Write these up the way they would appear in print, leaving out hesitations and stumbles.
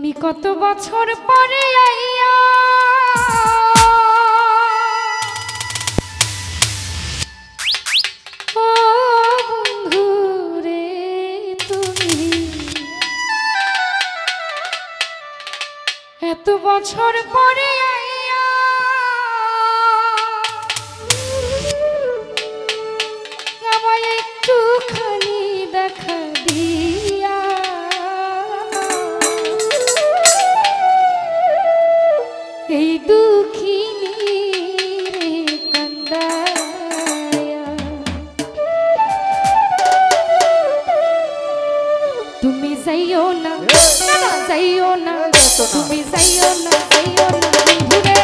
তুমি কত বছর পরে আইয়া ও বন্ধু রে তুমি এত বছর পরে আইয়া আমায় একটুখানি দেখা দিয়া এই দুঃখিনী রে কান্দায়া তুমি যাইও না যাইও না তুমি যাইও না বন্ধু রে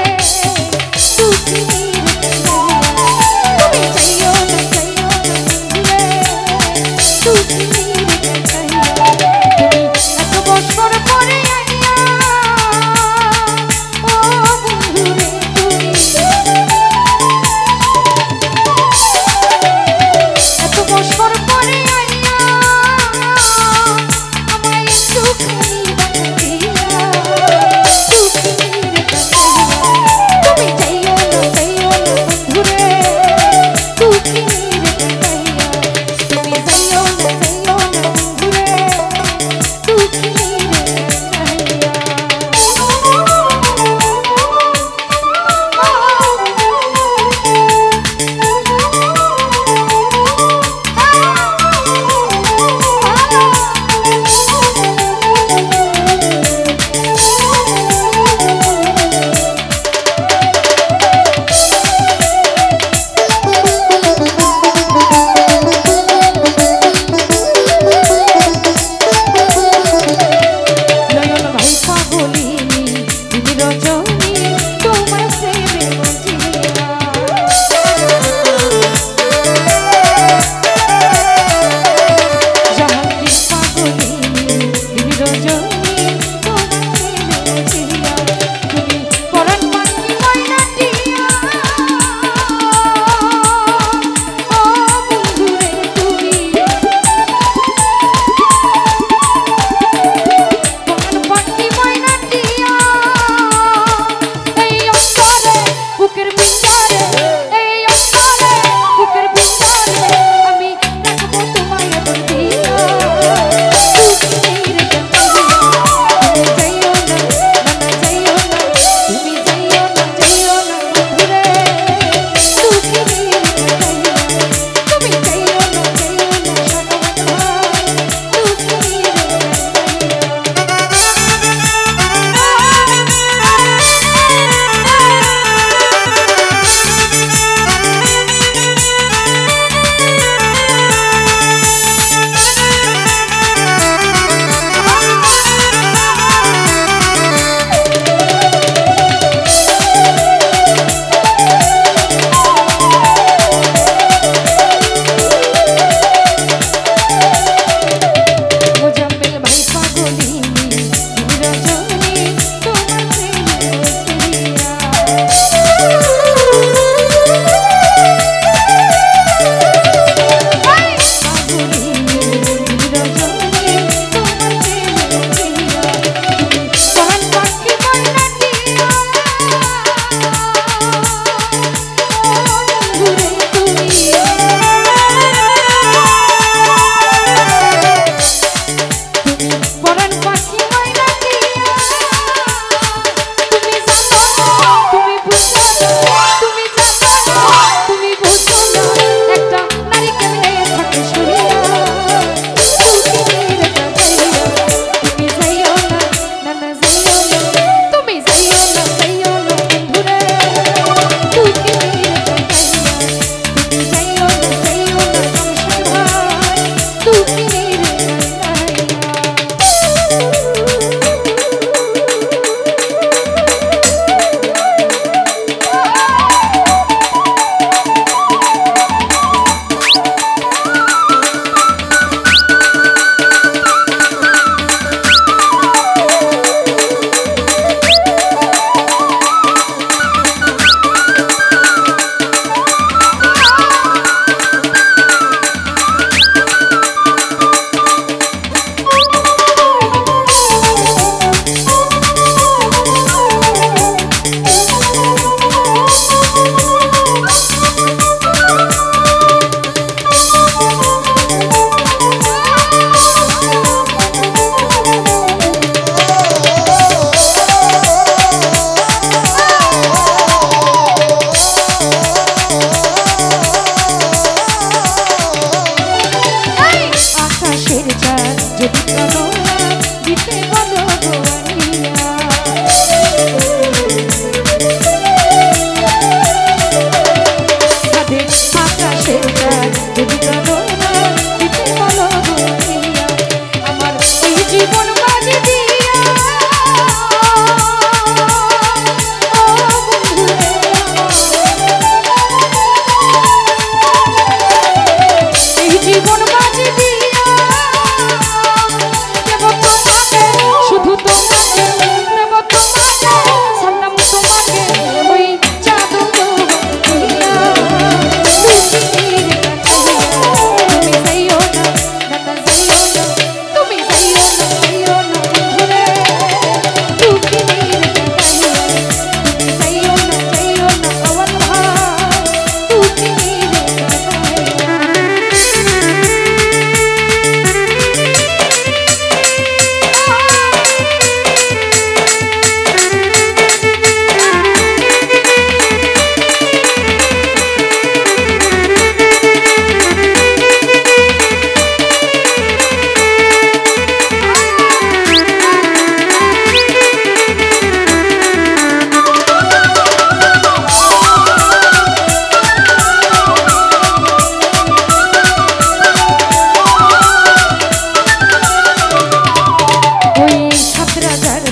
দুঃখিনী তুমি যাইও না বন্ধু রে দুঃখিনী তুমি এত বছর পরে আইয়া ও বন্ধু রে তুমি এত বছর পরে আইয়া আমায় একটুখানি দেখা দিয়া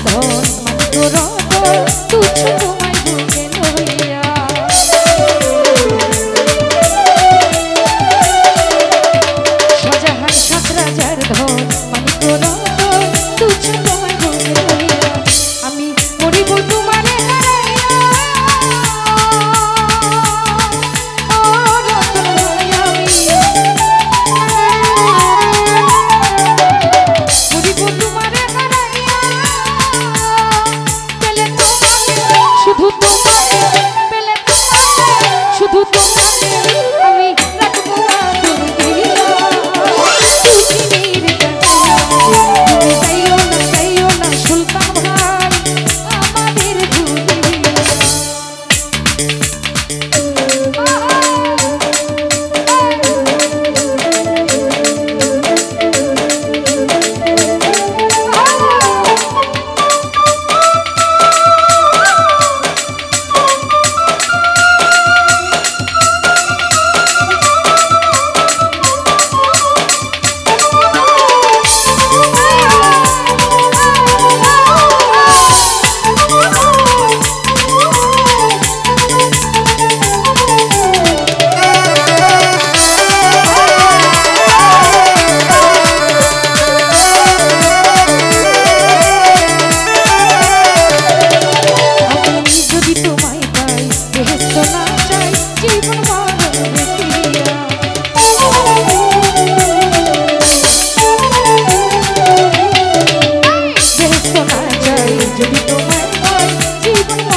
ধন মানিক রতন তুচ্ছ তোমায় বুকে লইয়া শাহজাহান সাত রাজার ধন মানিক রতন তুচ্ছ তোমায় বুকে লইয়া আমি মরিব তোমারে হারাইয়া ও রতন আমি মরিব তোমারে হারাইয়া পেলে তোমাকে শুধু তোমাকে পেলে তোমাকে শুধু তোমাকে আমি রাখবো আদর দিয়া পৃথিবীর কাছে তুমি যাইও না সুলতান ভাই আমাদের ভুলিয়া জীবন